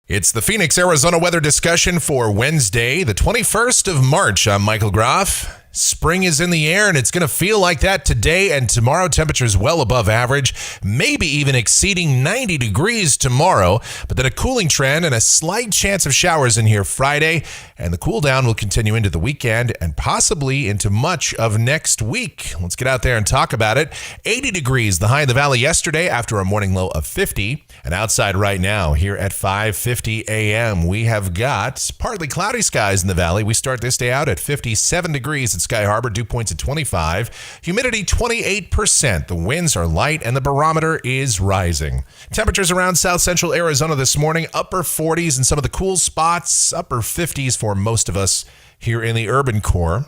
It's the Phoenix, Arizona weather discussion for Wednesday, the 21st of March. I'm Michael Groff. Spring is in the air, and it's going to feel like that today and tomorrow. Temperatures well above average, maybe even exceeding 90 degrees tomorrow. But then a cooling trend and a slight chance of showers in here Friday. And the cool down will continue into the weekend and possibly into much of next week. Let's get out there and talk about it. 80 degrees, the high in the valley yesterday after a morning low of 50. And outside right now, here at 5:50 a.m., we have got partly cloudy skies in the valley. We start this day out at 57 degrees at Sky Harbor, dew points at 25. Humidity 28%. The winds are light and the barometer is rising. Temperatures around south central Arizona this morning, upper 40s in some of the cool spots, upper 50s for most of us here in the urban core.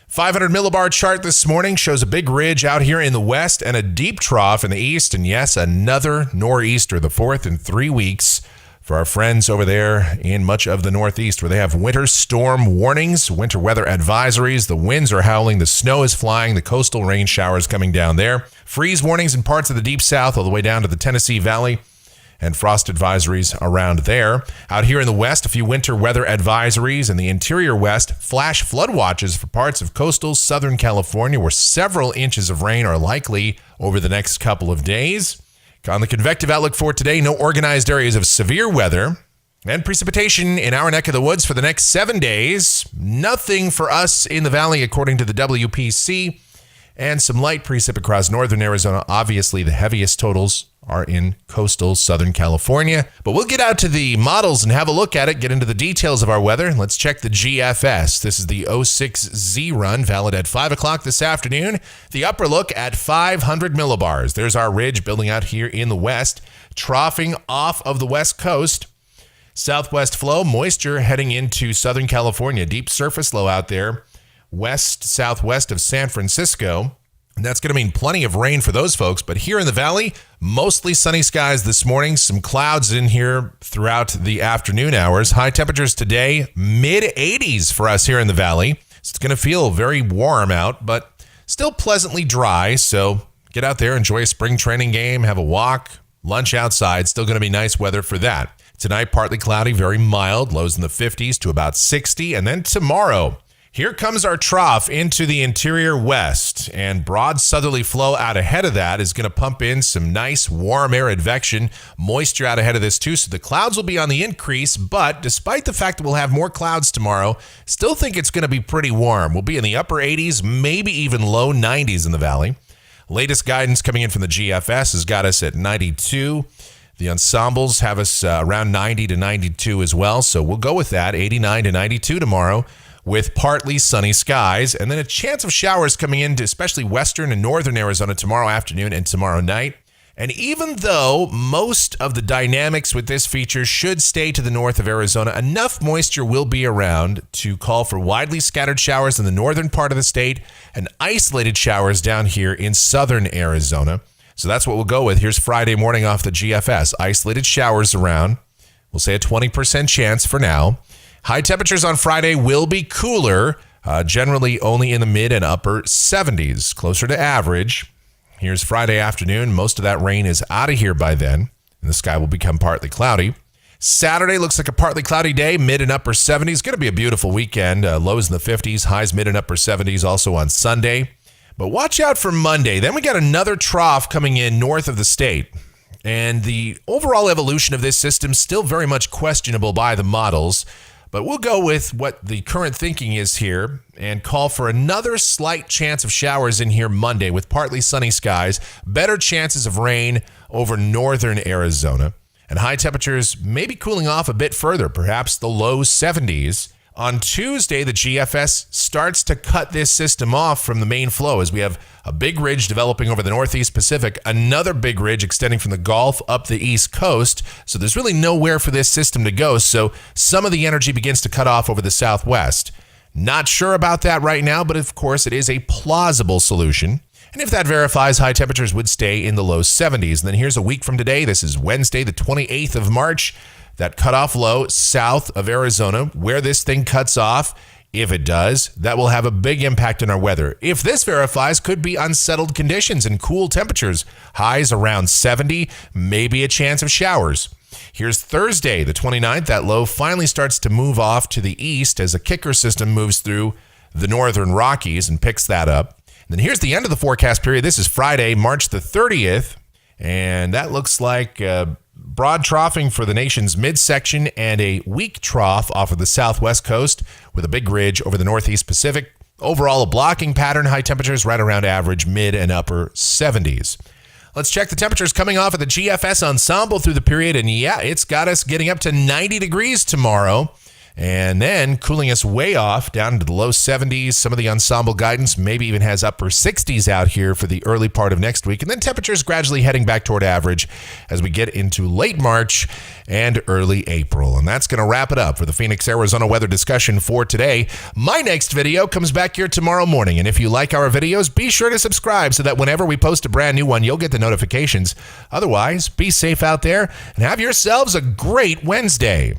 500 millibar chart this morning shows a big ridge out here in the west and a deep trough in the east. And yes, another nor'easter, the fourth in 3 weeks for our friends over there in much of the northeast where they have winter storm warnings, winter weather advisories. The winds are howling, the snow is flying, the coastal rain showers coming down there. Freeze warnings in parts of the deep south all the way down to the Tennessee Valley, and frost advisories around there. Out here in the west, a few winter weather advisories. In the interior west, flash flood watches for parts of coastal Southern California where several inches of rain are likely over the next couple of days. On the convective outlook for today, no organized areas of severe weather. And precipitation in our neck of the woods for the next 7 days. Nothing for us in the valley according to the WPC. And some light precip across northern Arizona. Obviously, the heaviest totals are in coastal Southern California. But we'll get out to the models and have a look at it, get into the details of our weather. Let's check the GFS. This is the 06Z run, valid at 5 o'clock this afternoon. The upper look at 500 millibars. There's our ridge building out here in the west, troughing off of the west coast. Southwest flow, moisture heading into Southern California. Deep surface low out there, west-southwest of San Francisco. And that's going to mean plenty of rain for those folks. But here in the valley, mostly sunny skies this morning. Some clouds in here throughout the afternoon hours. High temperatures today, mid-80s for us here in the valley. So it's going to feel very warm out, but still pleasantly dry. So get out there, enjoy a spring training game, have a walk, lunch outside. Still going to be nice weather for that. Tonight, partly cloudy, very mild, lows in the 50s to about 60. And then tomorrow, here comes our trough into the interior west, and broad southerly flow out ahead of that is going to pump in some nice warm air advection, moisture out ahead of this too, so the clouds will be on the increase, but despite the fact that we'll have more clouds tomorrow, still think it's going to be pretty warm. We'll be in the upper 80s, maybe even low 90s in the valley. Latest guidance coming in from the GFS has got us at 92. The ensembles have us around 90 to 92 as well, so we'll go with that, 89 to 92 tomorrow, with partly sunny skies, and then a chance of showers coming into especially western and northern Arizona tomorrow afternoon and tomorrow night. And even though most of the dynamics with this feature should stay to the north of Arizona, enough moisture will be around to call for widely scattered showers in the northern part of the state and isolated showers down here in southern Arizona. So that's what we'll go with. Here's Friday morning off the GFS. Isolated showers around. We'll say a 20% chance for now. High temperatures on Friday will be cooler, generally only in the mid and upper 70s, closer to average. Here's Friday afternoon. Most of that rain is out of here by then, and the sky will become partly cloudy. Saturday looks like a partly cloudy day, mid and upper 70s. Going to be a beautiful weekend. Lows in the 50s, highs mid and upper 70s also on Sunday. But watch out for Monday. Then we got another trough coming in north of the state. And the overall evolution of this system still very much questionable by the models. But we'll go with what the current thinking is here and call for another slight chance of showers in here Monday with partly sunny skies, better chances of rain over northern Arizona, and high temperatures maybe cooling off a bit further, perhaps the low 70s. On Tuesday, the GFS starts to cut this system off from the main flow as we have a big ridge developing over the Northeast Pacific, another big ridge extending from the Gulf up the East Coast. So there's really nowhere for this system to go. So some of the energy begins to cut off over the Southwest. Not sure about that right now, but of course it is a plausible solution. And if that verifies, high temperatures would stay in the low 70s. And then here's a week from today. This is Wednesday, the 28th of March. That cutoff low south of Arizona, where this thing cuts off, if it does, that will have a big impact on our weather. If this verifies, could be unsettled conditions and cool temperatures. Highs around 70, maybe a chance of showers. Here's Thursday, the 29th. That low finally starts to move off to the east as a kicker system moves through the northern Rockies and picks that up. And then here's the end of the forecast period. This is Friday, March the 30th. And that looks like broad troughing for the nation's midsection and a weak trough off of the southwest coast with a big ridge over the northeast Pacific. Overall, a blocking pattern, high temperatures right around average, mid and upper 70s. Let's check the temperatures coming off of the GFS ensemble through the period. And yeah, it's got us getting up to 90 degrees tomorrow. And then cooling us way off down into the low 70s. Some of the ensemble guidance maybe even has upper 60s out here for the early part of next week. And then temperatures gradually heading back toward average as we get into late March and early April. And that's going to wrap it up for the Phoenix, Arizona weather discussion for today. My next video comes back here tomorrow morning. And if you like our videos, be sure to subscribe so that whenever we post a brand new one, you'll get the notifications. Otherwise, be safe out there and have yourselves a great Wednesday.